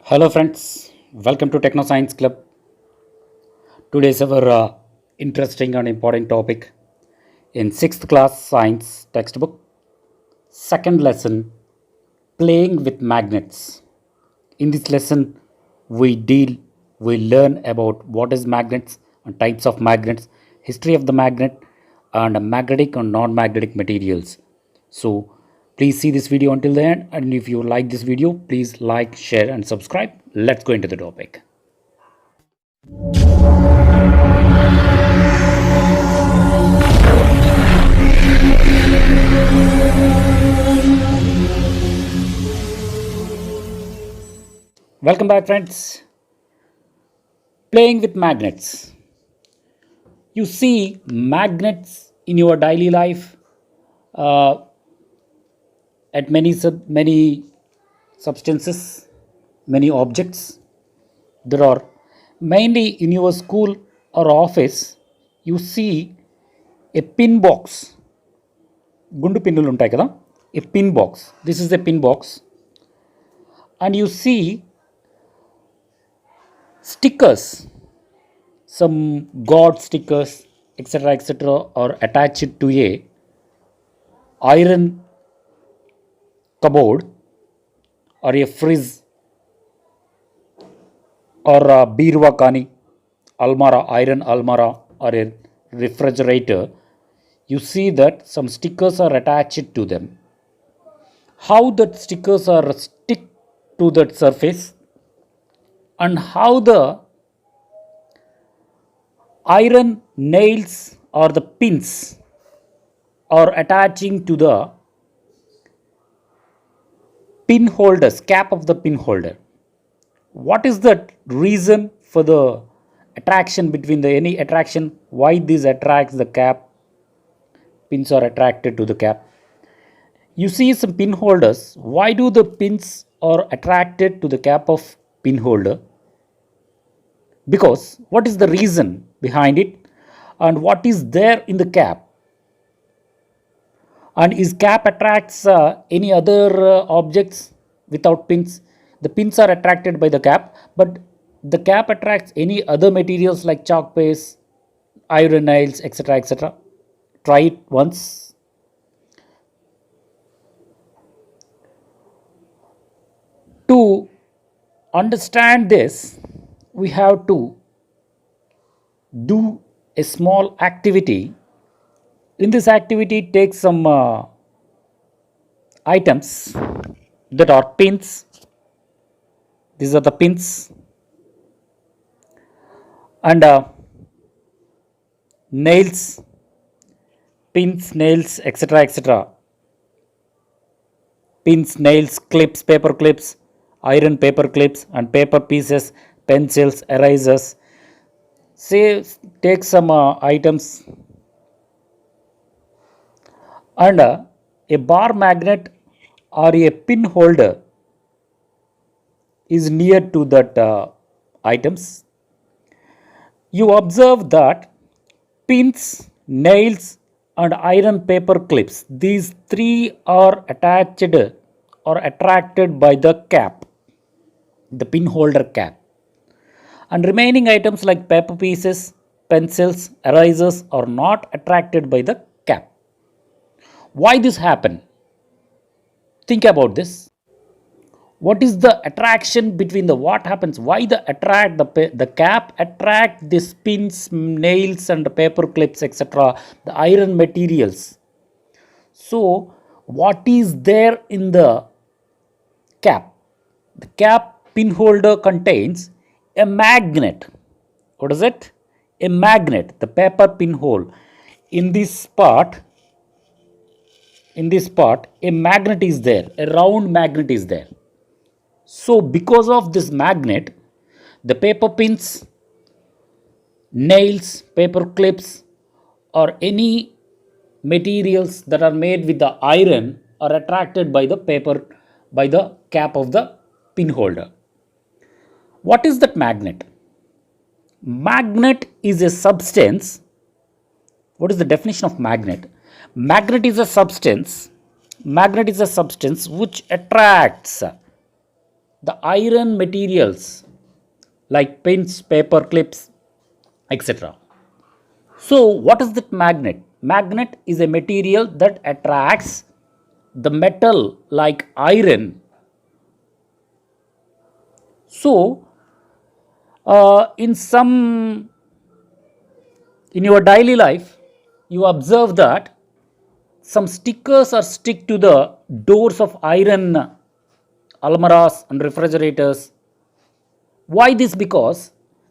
Hello friends, welcome to Techno Science Club. Today's our interesting and important topic in 6th class science textbook. Second lesson, playing with magnets. In this lesson, we learn about what is magnets and types of magnets, history of the magnet, and magnetic and non-magnetic materials. So please see this video until the end, and if you like this video, please like, share, and subscribe. Let's go into the topic. Welcome back, friends. Playing with magnets. You see magnets in your daily life uh, at many substances, many objects. There are mainly in your school or office. You see a pin box. గుండు పిన్నులు ఉంటాయి కదా, a pin box. This is a pin box, and you see stickers, some god stickers, etc., are attached to a iron cupboard or a fridge or a birwa kani, almara, iron almara, or a refrigerator. You see that some stickers are attached to them. How that stickers are stick to that surface, and how the iron nails or the pins are attaching to the pin holders, cap of the pin holder. What is the reason for the attraction between the any attraction? Why this attracts the cap? Pins are attracted to the cap. You see some pin holders. Why do the pins are attracted to the cap of pin holder? Because what is the reason behind it, and what is there in the cap, and is cap attracts any other objects without pins? The pins are attracted by the cap, but the cap attracts any other materials like chalk paste, iron nails, etc. Try it once. To understand this, we have to do a small activity. In this activity, take some items that are pins. These are the pins, and nails, pins, nails, etc. Pins, nails, clips, paper clips, iron paper clips, and paper pieces, pencils, erasers. Say, take some items, and a bar magnet or a pin holder is near to that items. You observe that pins, nails, and iron paper clips, these three are attached or attracted by the cap, the pin holder cap, and remaining items like paper pieces, pencils, erasers are not attracted by the cap. Why this happen? Think about this. What is the attraction between the what happens? Why the cap attract these pins, nails, and paper clips, etc., the iron materials? So what is there in the cap? The cap pin holder contains a magnet. What is it? A magnet, the paper pinhole. In this part, a magnet is there, a round magnet is there. So because of this magnet, the paper pins, nails, paper clips, or any materials that are made with the iron are attracted by the paper, by the cap of the pin holder. What is that magnet? Magnet is a substance. What is the definition of magnet? Magnet is a substance which attracts the iron materials like pins, paper clips, etc. So, what is that magnet? Magnet is a material that attracts the metal like iron. So, in your daily life, you observe that some stickers are stick to the doors of iron almirahs and refrigerators. Why this? Because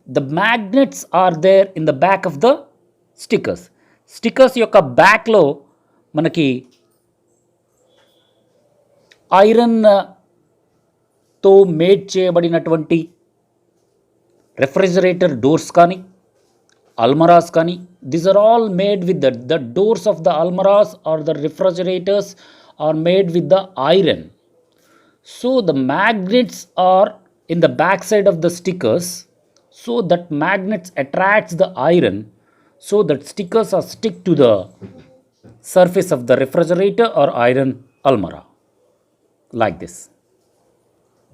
the magnets are there in the back of the stickers. Stickers యొక్క బ్యాక్లో మనకి iron తో made చేయబడినటువంటి refrigerator doors కానీ almirahs kani, these are all made with the doors of the almirahs or the refrigerators are made with the iron. So the magnets are in the back side of the stickers, so that magnets attracts the iron, so that stickers are stick to the surface of the refrigerator or iron almirah like this.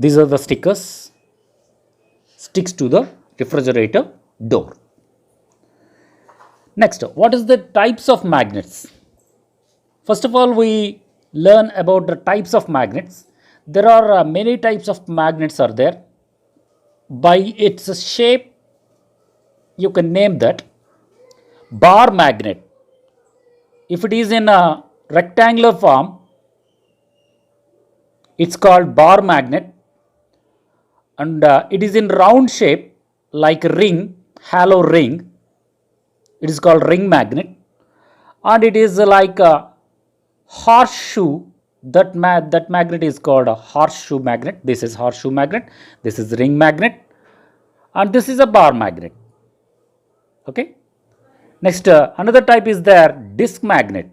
These are the stickers sticks to the refrigerator door. Next, what is the types of magnets? First of all, we learn about the types of magnets. There are many types of magnets are there. By its shape, you can name that bar magnet. If it is in a rectangular form, it's called bar magnet, and it is in round shape like ring, hollow ring. It is called ring magnet, and it is like a horseshoe. That magnet is called a horseshoe magnet. This is horseshoe magnet. This is ring magnet, and this is a bar magnet. Okay. Next, another type is there disc magnet.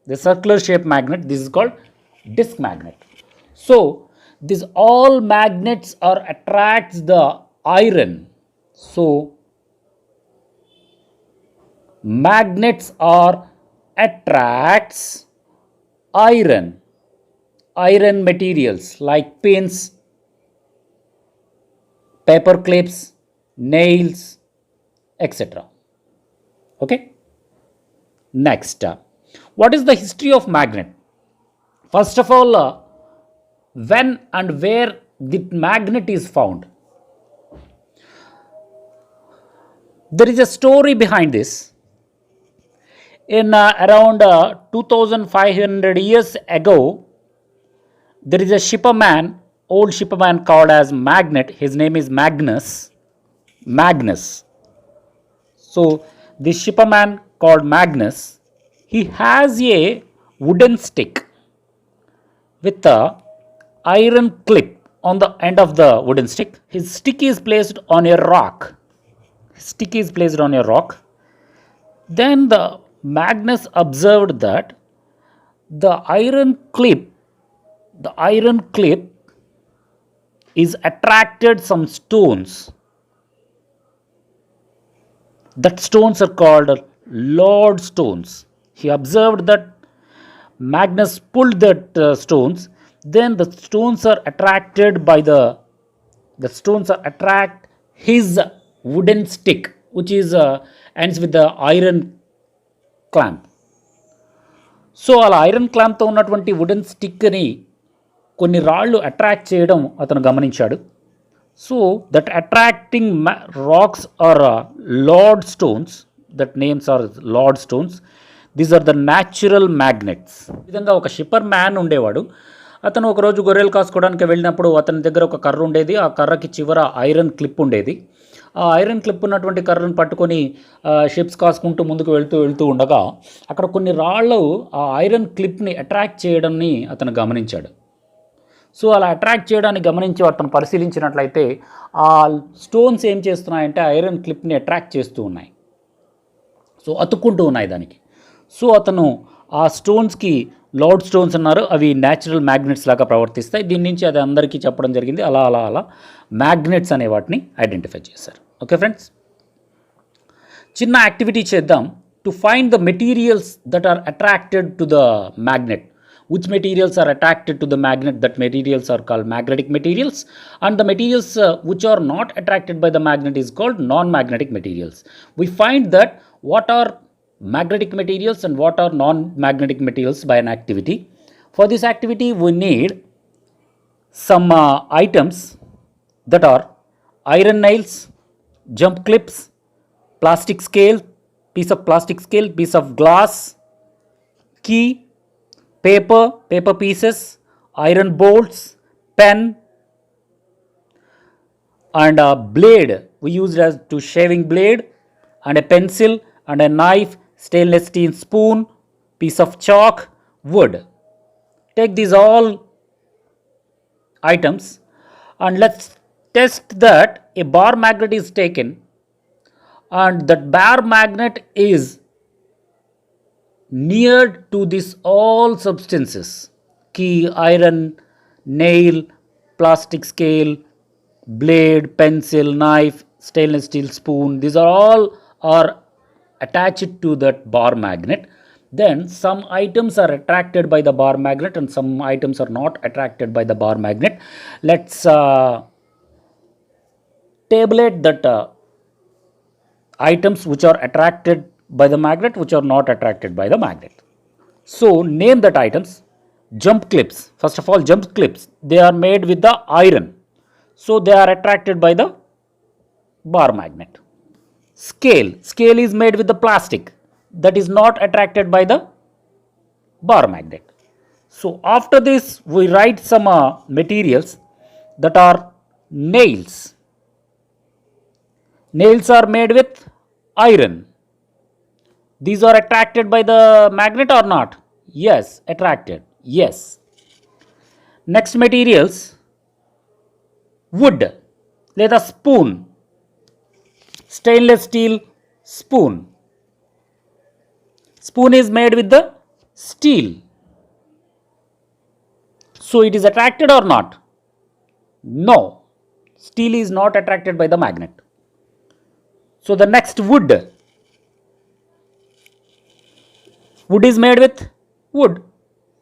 The circular shape magnet. This is called disc magnet. So these all magnets are attracts the iron. So magnets are attracts iron materials like pins, paper clips, nails, etc. Okay. Next, what is the history of magnet? First of all, when and where the magnet is found? There is a story behind this. In around 2500 years ago, there is a shipperman, old shipperman called as Magnet. His name is Magnus. So this shipperman called Magnus, he has a wooden stick with a iron clip on the end of the wooden stick. His stick is placed on a rock. Then the Magnus observed that the iron clip is attracted some stones. That stones are called Lord stones. He observed that Magnus pulled that stones. Then the stones are attracted by the stones are attract his wooden stick, which is ends with the iron clamp. So అలా iron క్లాంప్తో ఉన్నటువంటి wooden స్టిక్ని కొన్ని రాళ్ళు attract చేయడం అతను గమనించాడు. So that attracting rocks are lode stones, that names are lode stones. These are the natural magnets. ఈ విధంగా ఒక షిప్పర్ మ్యాన్ ఉండేవాడు. అతను ఒకరోజు గొర్రెలు కాసుకోవడానికి వెళ్ళినప్పుడు అతని దగ్గర ఒక కర్ర ఉండేది. ఆ కర్రకి చివర ఐరన్ క్లిప్ ఉండేది. ఆ ఐరన్ క్లిప్ ఉన్నటువంటి కర్రను పట్టుకొని షిప్స్ కాసుకుంటూ ముందుకు వెళ్తూ ఉండగా అక్కడ కొన్ని రాళ్ళు ఆ ఐరన్ క్లిప్ని అట్రాక్ట్ చేయడాన్ని అతను గమనించాడు. సో అలా అట్రాక్ట్ చేయడాన్ని గమనించి అతను పరిశీలించినట్లయితే ఆ స్టోన్స్ ఏం చేస్తున్నాయంటే ఐరన్ క్లిప్ని అట్రాక్ట్ చేస్తూ ఉన్నాయి. సో అతుక్కుంటూ ఉన్నాయి దానికి. సో అతను ఆ స్టోన్స్కి లార్డ్ స్టోన్స్ అన్నారు, అవి న్యాచురల్ మ్యాగ్నెట్స్ లాగా ప్రవర్తిస్తాయి. దీని నుంచి అది అందరికీ చెప్పడం జరిగింది. అలా మ్యాగ్నెట్స్ అనే వాటిని ఐడెంటిఫై చేశారు. ఓకే ఫ్రెండ్స్, చిన్న యాక్టివిటీ చేద్దాం. To find the materials that are attracted to the magnet, which materials are attracted to the magnet, that materials are called magnetic materials, and the materials which are not attracted by the magnet is called non-magnetic materials. We find that what are magnetic materials and what are non-magnetic materials by an activity. For this activity we need some items that are iron nails, jump clips, plastic scale, piece of plastic scale, piece of glass, key, paper pieces, iron bolts, pen, and a blade. We used as to shaving blade, and a pencil, and a knife, stainless steel spoon, piece of chalk, wood. Take these all items and let's test that a bar magnet is taken, and that bar magnet is near to this all substances: key, iron, nail, plastic scale, blade, pencil, knife, stainless steel spoon. These are all are attached to that bar magnet. Then some items are attracted by the bar magnet and some items are not attracted by the bar magnet. Let's tabulate that items which are attracted by the magnet, which are not attracted by the magnet. So name that items. Jump clips. First of all, jump clips. They are made with the iron. So they are attracted by the bar magnet. Scale. Scale is made with the plastic. That is not attracted by the bar magnet. So after this, we write some materials that are nails. Nails are made with iron. These are attracted by the magnet or not? Yes, attracted. Yes. Next materials, wood, లేదా spoon, stainless steel spoon. Spoon is made with the steel. So it is attracted or not? No. Steel is not attracted by the magnet. So the next wood. Wood is made with wood.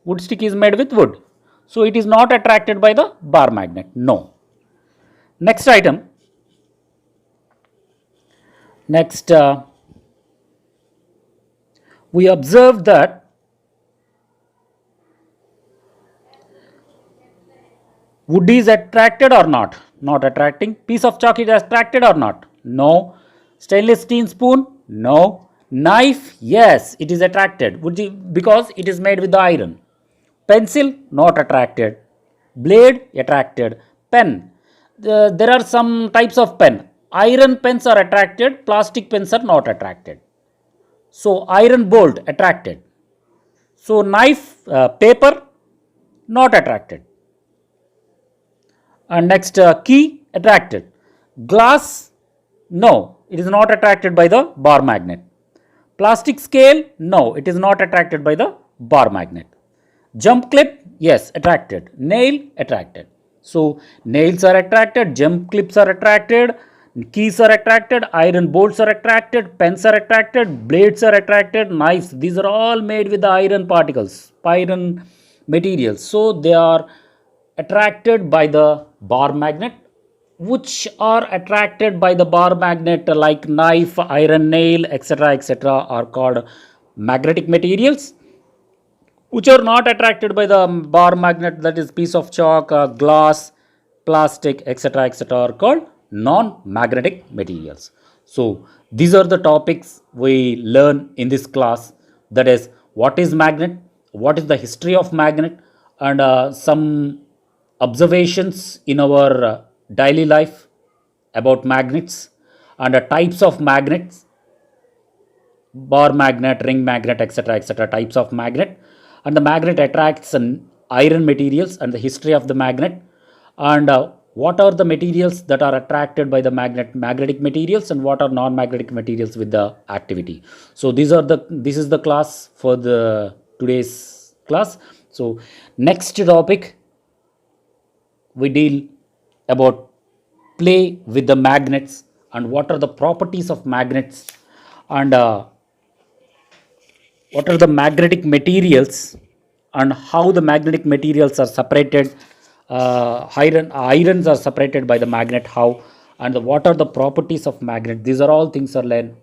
Wood stick is made with wood. So it is not attracted by the bar magnet. No. Next item. Next, we observe that wood is attracted or not? Not attracting. Piece of chalk is attracted or not? No. Stainless steel spoon? No. Knife? Yes, it is attracted because it is made with the iron. Pencil? Not attracted. Blade? Attracted. Pen? There are some types of pen. Iron pens are attracted, plastic pens are not attracted. So iron bolt attracted. So knife, paper not attracted. And next key attracted. Glass, no, it is not attracted by the bar magnet. Plastic scale, no, it is not attracted by the bar magnet. Jump clip, yes, attracted. Nail, attracted. So nails are attracted, jump clips are attracted, keys are attracted, iron bolts are attracted, pens are attracted, blades are attracted, knives. These are all made with the iron particles, iron materials. So they are attracted by the bar magnet. Which are attracted by the bar magnet, like knife, iron nail, etc., are called magnetic materials. Which are not attracted by the bar magnet, that is piece of chalk, glass, plastic, etc., are called non-magnetic materials. So these are the topics we learn in this class, that is what is magnet, what is the history of magnet, and some observations in our daily life about magnets, and types of magnets, bar magnet, ring magnet, etc., types of magnet, and the magnet attracts iron materials and the history of the magnet, and what are the materials that are attracted by the magnetic materials, and what are non-magnetic materials with the activity. So this is the class for the today's class. So next topic we deal about play with the magnets and what are the properties of magnets, and what are the magnetic materials, and how the magnetic materials are separated. Irons are separated by the magnet, how, and what are the properties of magnet. These are all things are learned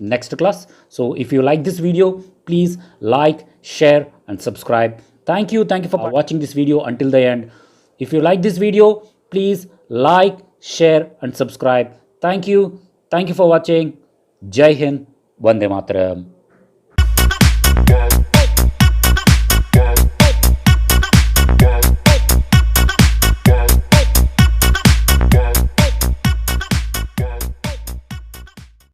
next class. So if you like this video, please like, share and subscribe. Thank you for watching this video until the end. If you like this video, please like, share and subscribe. Thank you for watching. Jai Hind, Vande Mataram.